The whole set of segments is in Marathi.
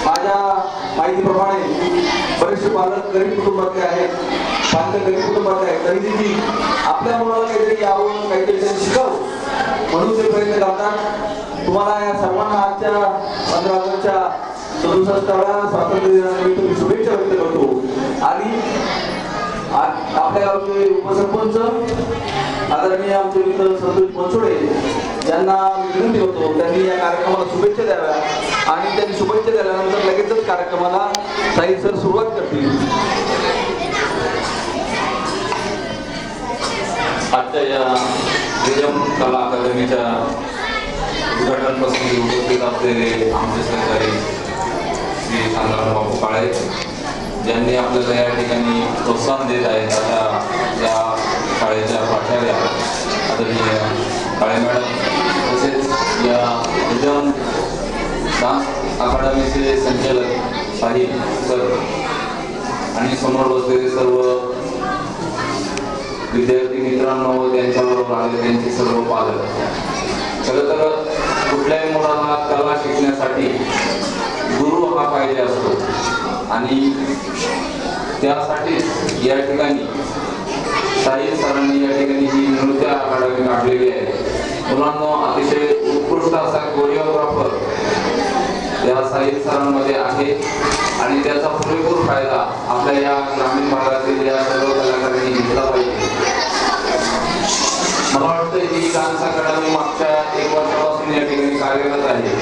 माझ्या माहितीप्रमाणे बरेचसे पालक गरीब कुटुंबातले आहेत, पालक गरीब कुटुंबातले आहेत, तरी देखील आपल्या मुलाला काहीतरी यावं, काहीतरी त्यांनी शिकावं म्हणून ते प्रयत्न करतात. तुम्हाला या सर्वांना आजच्या 15 ऑगस्टच्या 67व्या स्वातंत्र्य दिनानिमित्त मी शुभेच्छा व्यक्त करतो. आणि आपल्या गावचे उपसरपंच आदरणीय आमचे मित्र संतोष बनसोडे यांना विनंती होतो त्यांनी या कार्यक्रमाला शुभेच्छा द्याव्या आणि त्यांनी शुभेच्छा दिल्यानंतर लगेचच कार्यक्रमाला साहिल सर सुरुवात करतील. आजच्या या निजाम कला अकादमीच्या उद्घाटन प्रसंगी उपस्थित असलेले आमचे सहकारी श्री शांताराम बापू काळे ज्यांनी आपल्याला या ठिकाणी प्रोत्साहन देत आहेत, अशा या शाळेच्या प्राचार्या आदरणीय काळे मॅडम, तसेच या निजाम डान्स अकादमीचे संचालक साहिल सर आणि समोर बसलेले सर्व विद्यार्थी मित्रांनो, त्यांच्याबरोबर आले त्यांचे सर्व पालक. खरं तर कुठल्याही मुलाला कला शिकण्यासाठी गुरु हा पाहिजे असतो आणि त्यासाठीच या ठिकाणी साहिल सरांनी या ठिकाणी ही नृत्य अकादमी काढलेली आहे. मुलांना अतिशय उत्कृष्ट असा कोरिओग्राफर या साहिल सरांमध्ये आहे आणि त्याचा पुरेपूर फायदा आपल्या या ग्रामीण भागातील या सर्व कलाकारांनी घेतला पाहिजे. मला वाटतं ही डान्स अकादमी मागच्या 1 वर्षापासून या ठिकाणी कार्यरत आहे.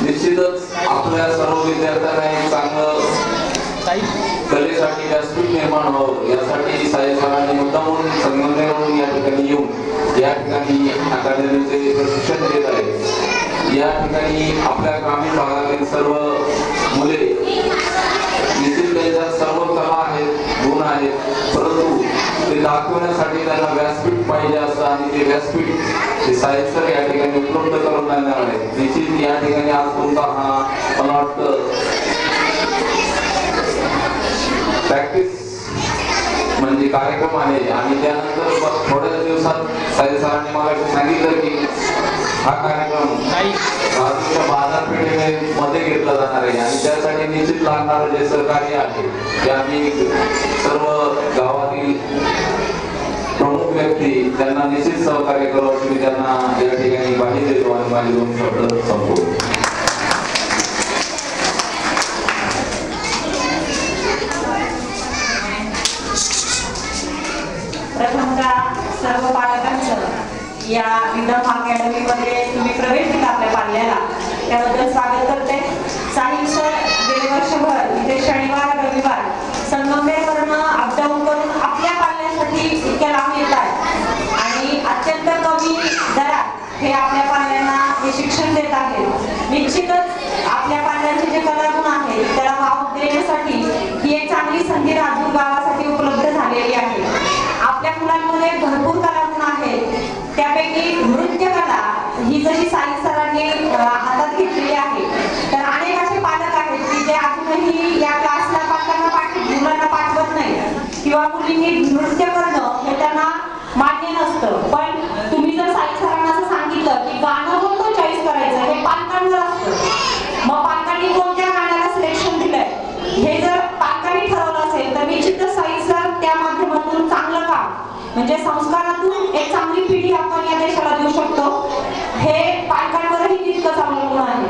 निश्चितच आपल्या सर्व विद्यार्थ्यांना एक चांगलं कलेसाठी व्यासपीठ निर्माण व्हावं यासाठी साहिल सरांनी मुद्दामून संगमनेरवरून या ठिकाणी येऊन या ठिकाणी अकादमीचे प्रशिक्षण देत आहे. या ठिकाणी आपल्या ग्रामीण भागातील सर्व मुले निश्चित त्यांच्या सर्व कला आहेत, गुण आहेत, परंतु ते दाखवण्यासाठी त्यांना व्यासपीठ पाहिजे असतं आणि ते व्यासपीठ ते साहिल सर या ठिकाणी उपलब्ध करून देणार आहेत. निश्चित या ठिकाणी आज तुमचा हा मला वाटतं प्रॅक्टिस म्हणजे कार्यक्रम आहे आणि त्यानंतर थोड्याच दिवसात साहिल सरांनी मला सांगितलं की हा कार्यक्रम राजूच्या बाजारपेठेमध्ये घेतला जाणार आहे आणि त्यासाठी निश्चित लागणारं जे सहकार्य आहे ते आम्ही सर्व गावातील प्रमुख व्यक्ती त्यांना निश्चित सहकार्य करू अशी मी त्यांना या ठिकाणी ग्वाही देतो आणि माझे 2 शब्द संपवतो. प्रथमतः सर्व पालकांचं या निजाम अकॅडमीमध्ये तुम्ही प्रवेश दिला आपल्या पाल्याला त्याबद्दल स्वागत करते. साहिल सर गेले वर्षभर इथे शनिवार रविवार संगमनेरवरनं अपडाऊन करून आपल्या पाल्यासाठी इतक्या लांब येत आहेत आणि अत्यंत कमी दरात हे आपल्या पाल्यांना हे शिक्षण देत आहेत. निश्चितच आपल्या पाल्यांचे जे कलागुण आहेत त्याला वाव देण्यासाठी ही एक चांगली संधी राजूर गावासाठी उपलब्ध झालेली आहे. आपल्या मुलांमध्ये भरपूर कलागुण आहेत, त्यापैकी नृत्य कला ही जशी साहिल सरांनी हातात घेतलेली आहे तर अनेक असे पालक आहेत की जे अजूनही या क्लासला मुलांना पाठवत नाही किंवा मुलींनी नृत्य करणं हे त्यांना मान्य नसतं. पण तुम्ही जर साहिल सरांना असं सांगितलं की गाणं कोणतं चॉईस करायचं हे पालकांवर असतं, मग पालकांनी कोणत्या गाण्याला सिलेक्शन दिलंय हे जर पालकांनी ठरवलं असेल तर निश्चितच साहिल सर त्या माध्यमातून चांगलं काम म्हणजे संस्कारातून एक चांगली पिढी आपण या देशाला देऊ शकतो. हे पालकांवरही तितकंच अवलंबून आहे.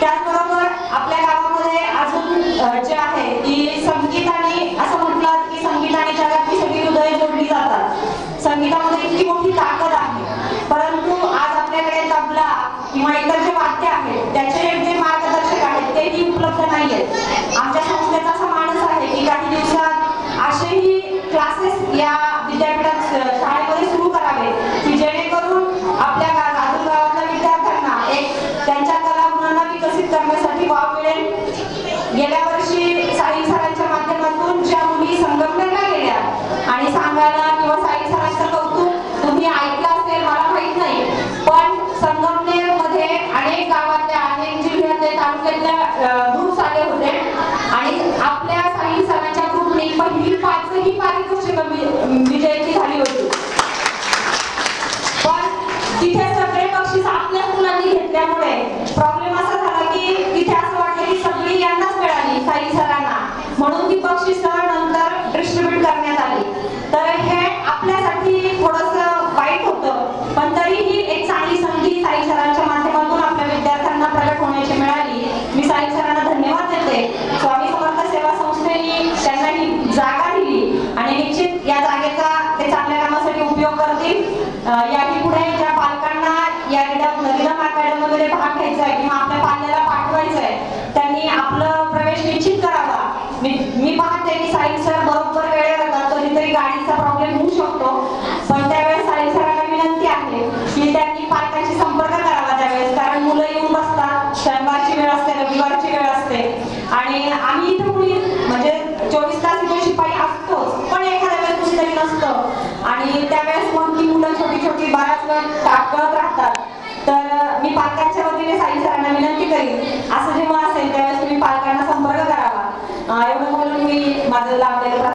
त्याचबरोबर आपल्या गावामध्ये अजून जे आहे की संगीताने असं म्हटलं की संगीताने जगातली सगळी हृदय जोडली जातात. संगीतामध्ये इतकी मोठी ताकद आहे, परंतु आज आपल्याकडे तबला किंवा इतर जे वाद्य आहेत त्याचे जे मार्गदर्शक आहेत तेही उपलब्ध नाही आहेत. आमच्या संस्थेचा असा मानस आहे की काही दिवसात असेही क्लासेस या विद्यापीठात शाळेमध्ये सुरू करावे की जेणेकरून आपल्या राजूर गावातल्या विद्यार्थ्यांना एक त्यांच्या कलागुणांना विकसित करण्यासाठी वाव मिळेल. गेल्या वर्षी साहिल सरांच्या माध्यमातून ज्या मुली संगमनेरला गेल्या आणि सांगायला किंवा साहिल सरांचं कौतुक तुम्ही ऐकलं असेल मला माहित नाही, पण संगमनेरमध्ये अनेक गावातल्या अनेक जिल्ह्यातल्या तालुक्यातल्या ग्रुप्स आले होते आणि आपल्या साहिल सरांच्या ग्रुपने पहिली 5ही पारितोषिकं विजयी झाली होती. पण तिथे सगळे बक्षीस आपल्याच मुलांनी घेतल्यामुळे प्रॉब्लेम असा झाला की तिथे असं वाटलं की पाहते की साहिल सर बरोबर वेळेवर येतात. कधीतरी गाडीचा प्रॉब्लेम होऊ शकतो, पण त्यावेळेस साहिल सरांना विनंती आहे की त्यांनी पालकांशी संपर्क करावा त्यावेळेस, कारण मुलं येऊन बसतात, शनिवारची वेळ असते, रविवारची वेळ असते आणि आम्ही इथं कुणी म्हणजे 24 तास इथे शिपाई असतोच, पण एखाद्या वेळेस कुणीतरी नसतं आणि त्यावेळेस मग ती मुलं छोटी छोटी बराच वेळ तापकळत राहतात. तर मी पालकांच्या वतीने साहिल सरांना विनंती करीन, असं जेव्हा असेल त्यावेळेस तुम्ही पालकांना संपर्क करावा. एवढं बोलून मी माझं लावलेलं